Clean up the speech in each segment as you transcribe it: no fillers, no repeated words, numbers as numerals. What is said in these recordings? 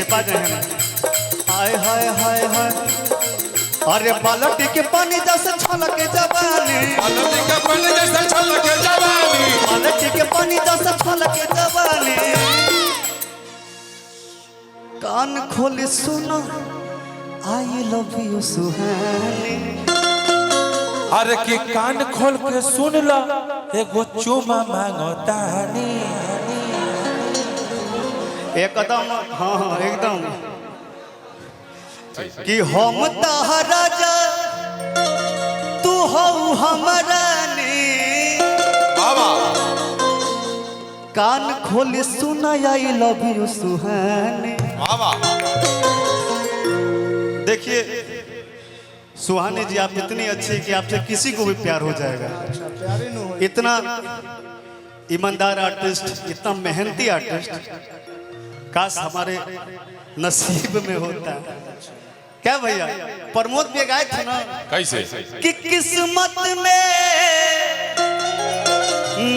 Step आ जाए ना। हाय हाय हाय हाय अरे बाल्टी के पानी जैसे छलके जवानी, बाल्टी के पानी जैसे छलके जवानी, बाल्टी के पानी जैसे छलके जवानी। कान खोले सुनो आई लव यू सुहानी। अरे कि कान खोल के सुन ला एगो चुमा मांगतानी। एकदम हाँ हाँ एकदम कि हम तहरा जा तू हो हमारा ने। बाबा कान खोले सुना आई लव यू सुहानी। बाबा देखिए सुहानी जी आप इतनी अच्छी कि आपसे किसी को भी प्यार हो जाएगा। इतना ईमानदार आर्टिस्ट, इतना मेहनती आर्टिस्ट काश हमारे नसीब में होता। क्या भैया प्रमोद भी गाए थे ना कैसे कि किस्मत में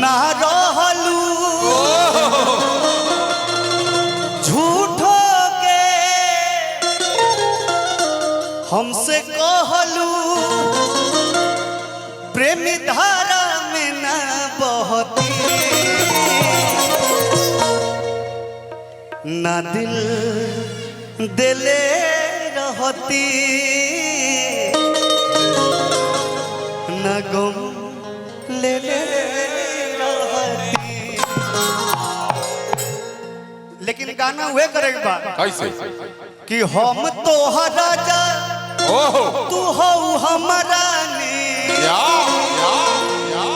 ना रहलू झूठो के हमसे कहलू प्रेमी धारा में ना बहती ना दिल दिले रहती ना गम ले रहती। लेकिन गाना हुए करेगा कैसे कि हम तो हरा जा ओहो तू हो हमारा ने। या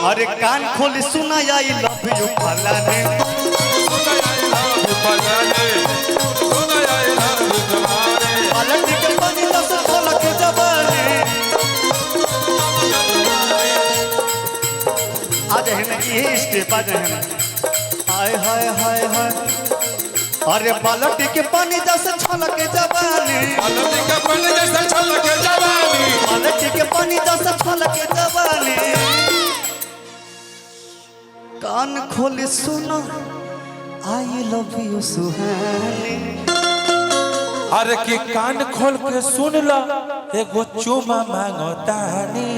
अरे कान खोल सुना आई लव यू फला ने। बाल्टी के पानी दस छलक जवानी। आज है ना ये स्टेप आ जाए ना। हाय हाय हाय हाय अरे बाल्टी के पानी दस छलक जवानी, बाल्टी के पानी जैसे छलके जवानी, बाल्टी के पानी दस छलक जवानी। कान खोले सुनो आई लव यू सुहानी। अरे कि कान खोल के सुन ला एगो चुमा मांगतानी।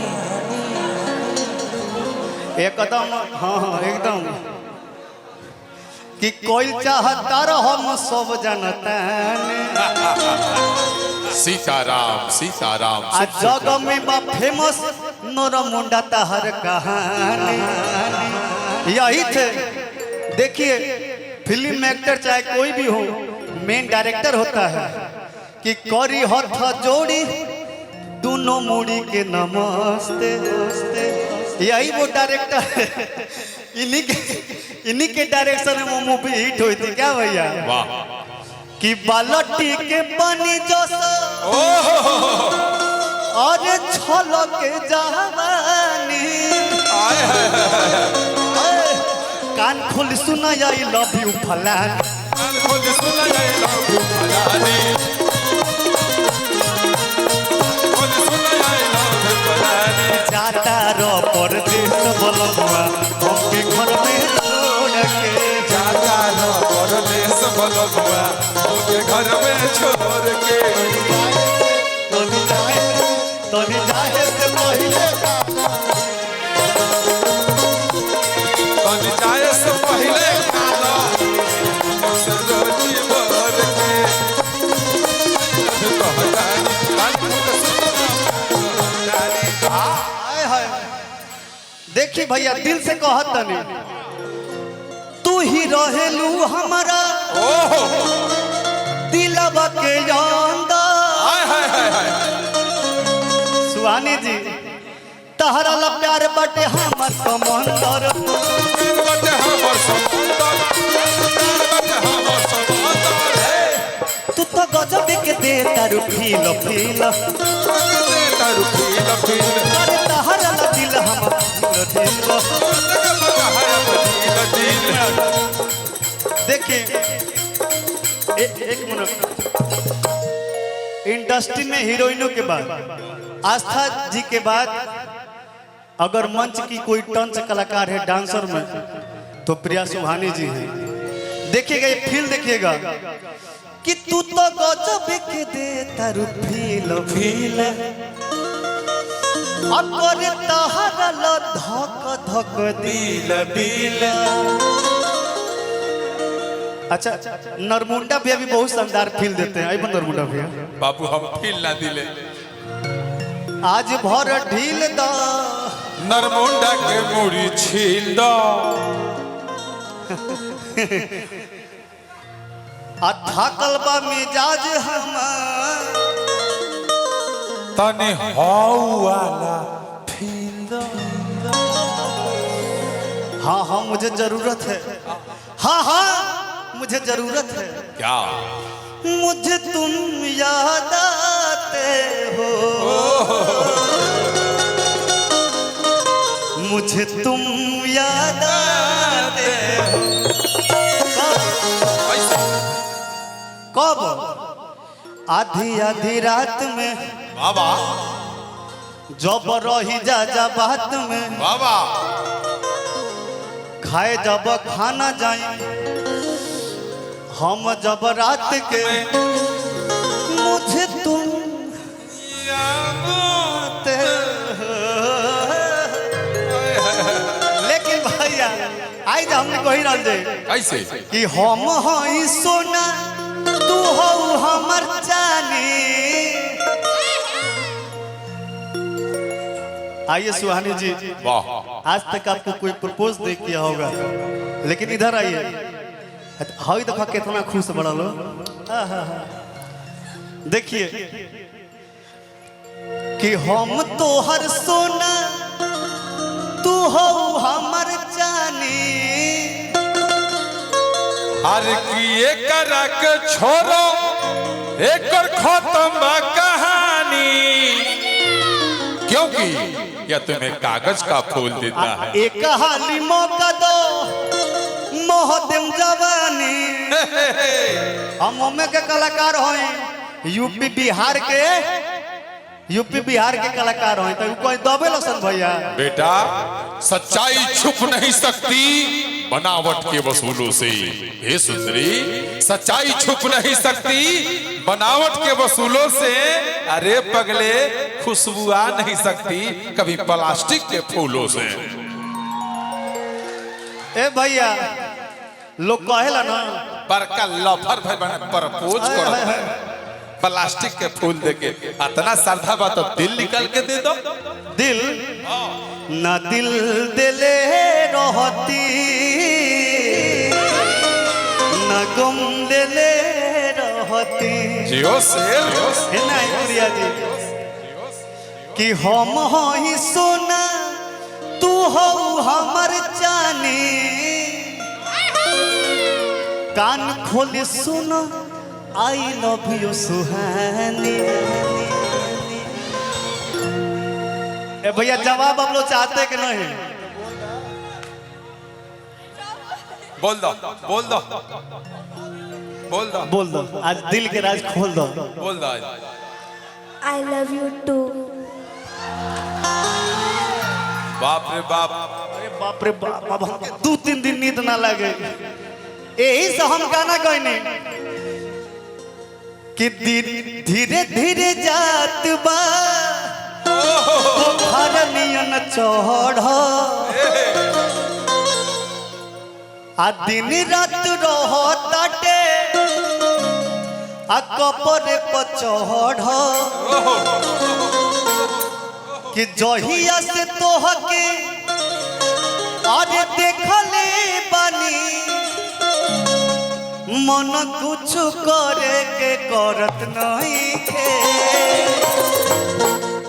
एकदम हाँ हाँ एकदम कि कोई चाहता हम सब जनता। सीताराम सीताराम आ जग में बा फेमस नोर मुंडा तहर कहानी। यही थे देखिए फिल्म एक्टर चाहे कोई भी हो मेन डायरेक्टर होता है कि करी हथ जोड़ी दोनों मुड़ी के नमस्ते नमस्ते। यही वो डायरेक्टर है। इन्हीं के डायरेक्शन में वो मूवी हिट हुई थी। क्या भैया वाह कि बाल्टी के पानी जैसा और छलक जवानी। कान खोल सुना आई लव यू फलानी। कान खोल के सुन ला लव यू फलानी। खोल सुन ला लव यू फलानी। जाता रो परदेश बलमुआ हमके घर में छोड़ के। जाता न परदेश बलमुआ उनके घर में छोड़ के। तनी जाए से पहले तनी जाए से पहले खाना से रोटी भर के। कहतानी कान खोल के सुन ला। हाय हाय देखी भैया दिल से कहत तनी तू ही रहेलू हमारा ओहो दिलवा के अंदर। हाय हाय हाय हाय सुहानी जी तहरा ला प्यार बाटे हमर समंदर। बटे हमर समुंदर, बटे हमर समुंदर। तू तो गजब के दे तारू फील फील। दे तारू फील फील। अरे तहरा ला दिल हमर दिल दिल। देखिए एक मिनट इंडस्ट्री में हीरोइनों के बाद आस्था जी के बाद अगर मंच की कोई टंच कलाकार है डांसर में तो प्रिया सुहानी जी हैं। देखिएगा ये फील देखिएगा कि तू तो गजब के दे तारू फील फील अकर तहरा ल धक धक दिल दिल। अच्छा नरमुंडा भैया भी बहुत शानदार फील देते हैं। आई नरमुंडा भैया बाबू हम फील ना दिले आज भर ढील द नरमुंडा के मुड़ी छील दो आ थाकल बा मिजाज हमार तने हाउ वाला फील दो। हाँ हाँ मुझे जरूरत है। हाँ हाँ मुझे जरूरत है। क्या मुझे तुम याद आते हो मुझे तुम याद आते हो। कब आधी आधी रात में बाबा जब रही जा बात में बाबा खाए जब खाना जाए हम जब रात के मुझे तुम याद आते हो। लेकिन भैया आई जा हमने कही रह दे कैसे कि हम हई सोना तू हो हमर जानी। आइए सुहानी जी वाह आज तक आपको कोई प्रपोज नहीं किया होगा लेकिन इधर आइए। हई दफा कितना खुश बड़ा लो। देखिए कि हम तो हर सोना तू हो हमर जानी। अरे की एकरा के छोड़ो एकर खत्म कहानी क्योंकि यह तुम्हें कागज का फूल देता है। एक हाली मौका दो मोहदम जवानी। हम ओमे के कलाकार होई यूपी बिहार के कलाकार होई तो कोई दबे लसन भैया। बेटा सच्चाई छुप नहीं सकती बनावट के वसूलों से। हे सुंदरी सच्चाई छुप नहीं सकती बनावट के वसूलों से। अरे पगले खुशबू आ नहीं सकती कभी प्लास्टिक के फूलों से। ए भैया लोग कहेला ना पर का लफर भाई बने प्रपोज कर प्लास्टिक के फूल देके इतना श्रद्धा बा तो दिल निकल के दे दो। दिल ना दिल दिले रहती ना गम दिले रहती। जियो शेर है ना प्रिया जी कि हम हई सोना तू हो हमर जानी। कान खोले सुनो आई लव यू सुहानी। ए भैया जवाब आप लोग चाहते कि नहीं? बोल दो बोल दो बोल दो बोल दो आज दिल के राज खोल दो। बोल दो आज। I love you too. बाप रे बाप अरे बाप रे बाप अब हमके 2-3 दिन नींद ना लगे यही से हम गाना गईने कि धीरे धीरे जात बा नियन चढ़ आ दिन रात रहताटे आ कपड़े पर चढ़ कि जहिया से तोहके अरे देखले बानी मन कुछ करे के करत नहीं थे।